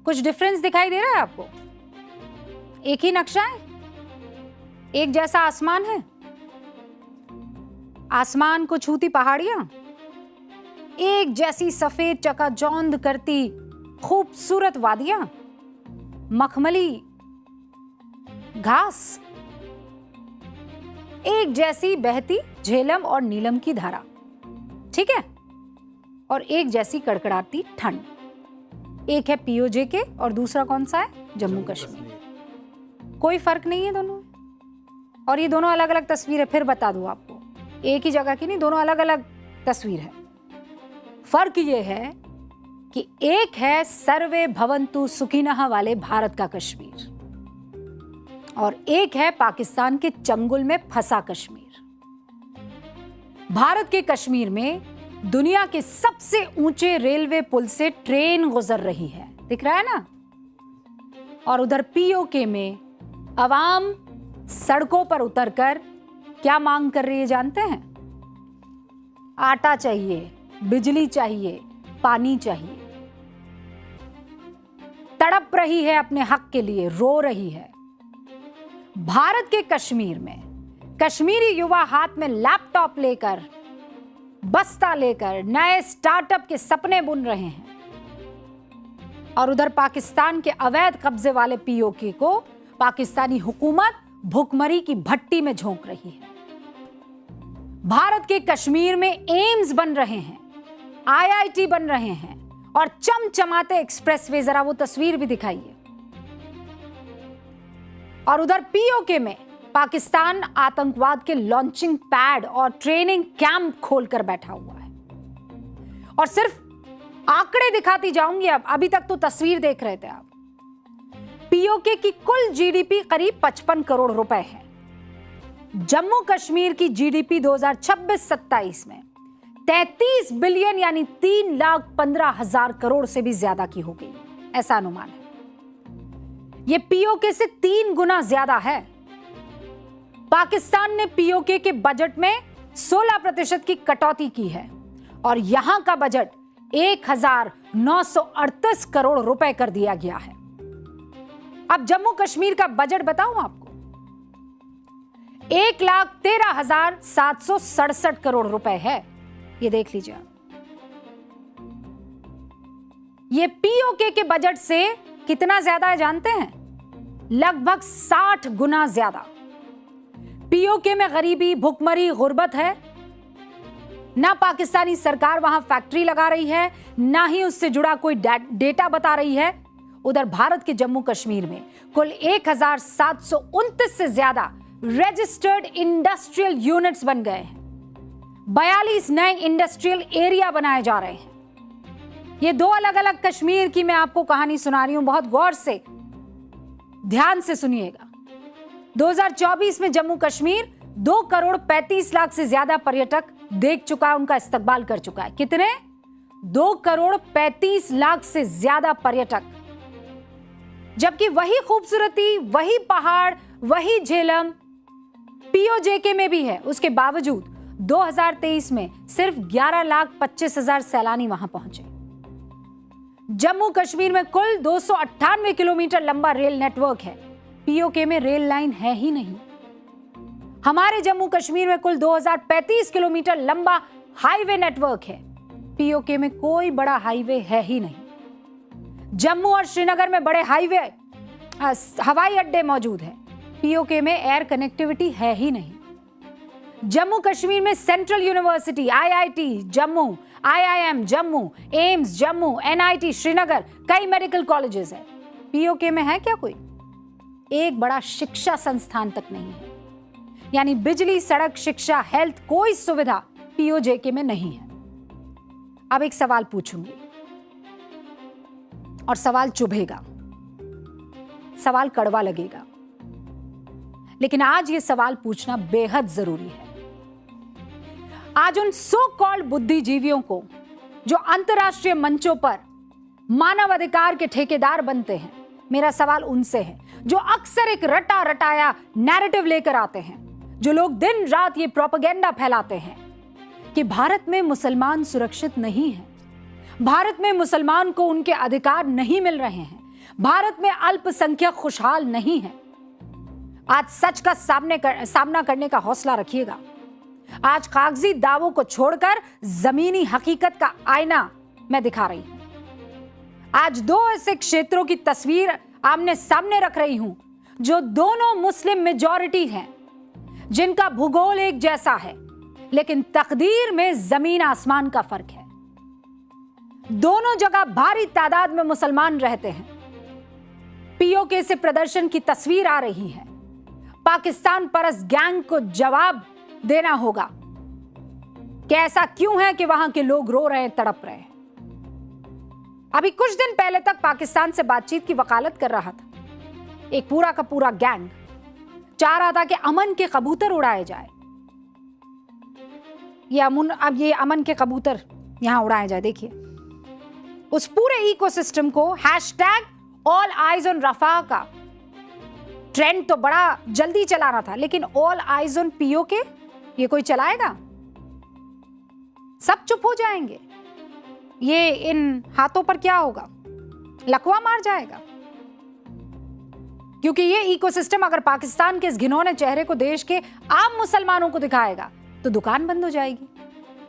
कुछ डिफरेंस दिखाई दे रहा है आपको? एक ही नक्शा है, एक जैसा आसमान है, आसमान को छूती पहाड़ियां, एक जैसी सफेद चकाचौंध करती खूबसूरत वादियां, मखमली घास, एक जैसी बहती झेलम और नीलम की धारा, ठीक है, और एक जैसी कड़कड़ाती ठंड। एक है पीओजेके और दूसरा कौन सा है? जम्मू कश्मीर। कोई फर्क नहीं है दोनों में। और ये दोनों अलग अलग तस्वीर है, फिर बता दूं आपको, एक ही जगह की नहीं, दोनों अलग अलग तस्वीर है। फर्क ये है कि एक है सर्वे भवन्तु सुखिनः वाले भारत का कश्मीर और एक है पाकिस्तान के चंगुल में फंसा कश्मीर। भारत के कश्मीर में दुनिया के सबसे ऊंचे रेलवे पुल से ट्रेन गुजर रही है, दिख रहा है ना? और उधर पीओके में अवाम सड़कों पर उतरकर क्या मांग कर रही है जानते हैं? आटा चाहिए, बिजली चाहिए, पानी चाहिए। तड़प रही है अपने हक के लिए, रो रही है। भारत के कश्मीर में कश्मीरी युवा हाथ में लैपटॉप लेकर, बस्ता लेकर नए स्टार्टअप के सपने बुन रहे हैं और उधर पाकिस्तान के अवैध कब्जे वाले पीओके को पाकिस्तानी हुकूमत भुखमरी की भट्टी में झोंक रही है। भारत के कश्मीर में एम्स बन रहे हैं, आईआईटी बन रहे हैं और चमचमाते एक्सप्रेसवे, जरा वो तस्वीर भी दिखाइए। और उधर पीओके में पाकिस्तान आतंकवाद के लॉन्चिंग पैड और ट्रेनिंग कैंप खोलकर बैठा हुआ है। और सिर्फ आंकड़े दिखाती जाऊंगी अब, अभी तक तो तस्वीर देख रहे थे आप। पीओके की कुल जीडीपी करीब 55 करोड़ रुपए है। जम्मू कश्मीर की जीडीपी 2026-27 में 33 बिलियन यानी 3,15,000 करोड़ से भी ज्यादा की हो गई, ऐसा अनुमान है। यह पीओके से 3 गुना ज्यादा है। पाकिस्तान ने पीओके के बजट में 16% की कटौती की है और यहां का बजट 1,938 करोड़ रुपए कर दिया गया है। अब जम्मू कश्मीर का बजट बताऊं आपको, 1,13,767 करोड़ रुपए है। ये देख लीजिए, ये पीओके के बजट से कितना ज्यादा है जानते हैं? लगभग 60 गुना ज्यादा। पीओके में गरीबी, भुखमरी, गुर्बत है। ना पाकिस्तानी सरकार वहां फैक्ट्री लगा रही है, ना ही उससे जुड़ा कोई डेटा बता रही है। उधर भारत के जम्मू कश्मीर में कुल 1,729 से ज्यादा रजिस्टर्ड इंडस्ट्रियल यूनिट्स बन गए हैं। 42 नए इंडस्ट्रियल एरिया बनाए जा रहे हैं। ये दो अलग अलग कश्मीर की मैं आपको कहानी सुना रही हूं, बहुत गौर से ध्यान से सुनिएगा। 2024 में जम्मू कश्मीर 2,35,00,000 से ज्यादा पर्यटक देख चुका है, उनका इस्तकबाल कर चुका है। कितने? 2,35,00,000 से ज्यादा पर्यटक। जबकि वही खूबसूरती, वही पहाड़, वही झेलम पीओजेके में भी है। उसके बावजूद 2023 में सिर्फ 11,25,000 सैलानी वहां पहुंचे। जम्मू कश्मीर में कुल 298 किलोमीटर लंबा रेल नेटवर्क है। पीओके में रेल लाइन है ही नहीं। हमारे जम्मू कश्मीर में कुल 2,035 किलोमीटर लंबा हाईवे नेटवर्क है। पीओके में कोई बड़ा हाईवे है ही नहीं। जम्मू और श्रीनगर में बड़े हाईवे, हवाई अड्डे मौजूद हैं। पीओके में एयर कनेक्टिविटी है ही नहीं। जम्मू कश्मीर में central university, IIT Jammu, IIM Jammu, AIIMS Jammu, NIT Srinagar, कई मेडिकल कॉलेजेस हैं। पीओके में है क्या कोई? एक बड़ा शिक्षा संस्थान तक नहीं है। यानी बिजली, सड़क, शिक्षा, हेल्थ, कोई सुविधा पीओजेके में नहीं है। अब एक सवाल पूछूंगी और सवाल चुभेगा, सवाल कड़वा लगेगा, लेकिन आज ये सवाल पूछना बेहद जरूरी है। आज उन सो कॉल्ड बुद्धिजीवियों को जो अंतर्राष्ट्रीय मंचों पर मानवाधिकार के ठेकेदार बनते हैं, मेरा सवाल उनसे है जो अक्सर एक रटा रटाया नैरेटिव लेकर आते हैं, जो लोग दिन रात ये प्रोपेगेंडा फैलाते हैं कि भारत में मुसलमान सुरक्षित नहीं है, भारत में मुसलमान को उनके अधिकार नहीं मिल रहे हैं, भारत में अल्पसंख्यक खुशहाल नहीं है। आज सच का सामना करने का हौसला रखिएगा। आज कागजी दावों को छोड़कर जमीनी हकीकत का आईना मैं दिखा रही हूं। आज दो ऐसे क्षेत्रों की तस्वीर आमने सामने रख रही हूं जो दोनों मुस्लिम मेजॉरिटी हैं, जिनका भूगोल एक जैसा है, लेकिन तकदीर में जमीन आसमान का फर्क है। दोनों जगह भारी तादाद में मुसलमान रहते हैं। पीओके से प्रदर्शन की तस्वीर आ रही है। पाकिस्तान परस्त गैंग को जवाब देना होगा कि ऐसा क्यों है कि वहां के लोग रो रहे हैं, तड़प रहे हैं। अभी कुछ दिन पहले तक पाकिस्तान से बातचीत की वकालत कर रहा था एक पूरा का पूरा गैंग। चाह रहा था कि अमन के कबूतर उड़ाए जाए। ये अमन के कबूतर यहां उड़ाए जाए। देखिए, उस पूरे इकोसिस्टम को #AllEyesOnRafah का ट्रेंड तो बड़ा जल्दी चलाना था, लेकिन ऑल आइज ऑन पीओके ये कोई चलाएगा? सब चुप हो जाएंगे। ये इन हाथों पर क्या होगा? लकवा मार जाएगा। क्योंकि ये इकोसिस्टम अगर पाकिस्तान के इस घिनौने चेहरे को देश के आम मुसलमानों को दिखाएगा तो दुकान बंद हो जाएगी।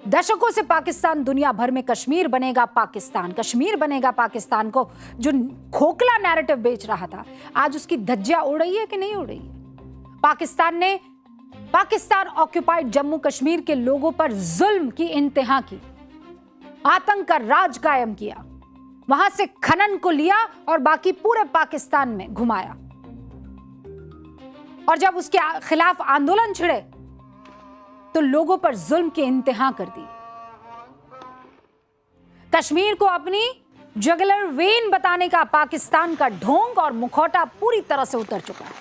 दशकों से पाकिस्तान दुनिया भर में कश्मीर बनेगा पाकिस्तान, कश्मीर बनेगा पाकिस्तान को जो खोखला नैरेटिव बेच रहा था, आज उसकी धज्जियां उड़ रही है कि नहीं उड़ रही है? पाकिस्तान ऑक्युपाइड जम्मू कश्मीर के लोगों पर जुल्म की इंतहा की, आतंक का राज कायम किया, वहां से खनन को लिया और बाकी पूरे पाकिस्तान में घुमाया। और जब उसके खिलाफ आंदोलन छिड़े तो लोगों पर जुल्म की इंतहा कर दी। कश्मीर को अपनी जगलर वेन बताने का पाकिस्तान का ढोंग और मुखौटा पूरी तरह से उतर चुका है।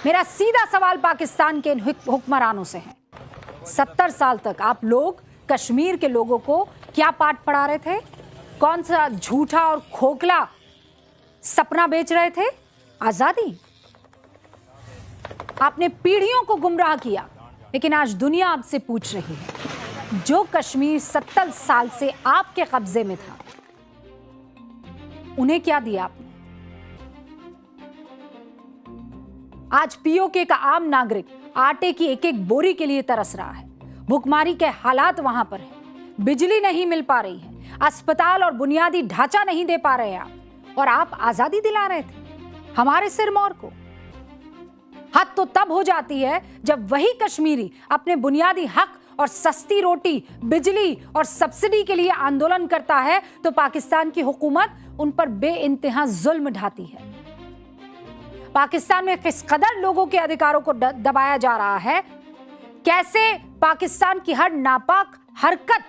मेरा सीधा सवाल पाकिस्तान के इन हुक्मरानों से है, 70 साल तक आप लोग कश्मीर के लोगों को क्या पाठ पढ़ा रहे थे? कौन सा झूठा और खोखला सपना बेच रहे थे? आजादी। आपने पीढ़ियों को गुमराह किया, लेकिन आज दुनिया आपसे पूछ रही है, जो कश्मीर 70 साल से आपके कब्जे में था, उन्हें क्या दिया आपने? आज पीओके का आम नागरिक आटे की एक एक बोरी के लिए तरस रहा है। भुखमरी के हालात वहां पर है, बिजली नहीं मिल पा रही है, अस्पताल और बुनियादी ढांचा नहीं दे पा रहे आप, और आप आजादी दिला रहे थे हमारे सिरमौर को। हद तो तब हो जाती है जब वही कश्मीरी अपने बुनियादी हक और सस्ती रोटी, बिजली और सब्सिडी के लिए आंदोलन करता है तो पाकिस्तान की हुकूमत उन पर बेइंतहा जुल्म ढाती है। पाकिस्तान में किस कदर लोगों के अधिकारों को दबाया जा रहा है, कैसे पाकिस्तान की हर नापाक हरकत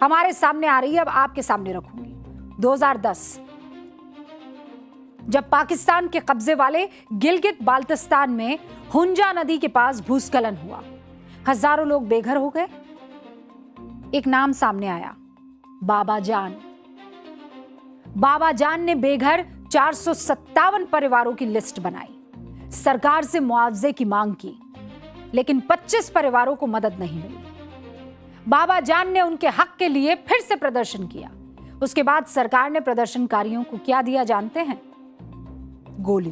हमारे सामने आ रही है, अब आपके सामने रखूंगी। 2010 जब पाकिस्तान के कब्जे वाले गिलगित बाल्टिस्तान में हुंजा नदी के पास भूस्खलन हुआ, हजारों लोग बेघर हो गए। एक नाम सामने आया, बाबा जान। बाबा जान ने बेघर 457 परिवारों की लिस्ट बनाई, सरकार से मुआवजे की मांग की, लेकिन 25 परिवारों को मदद नहीं मिली। बाबा जान ने उनके हक के लिए फिर से प्रदर्शन किया। उसके बाद सरकार ने प्रदर्शनकारियों को क्या दिया जानते हैं? गोली।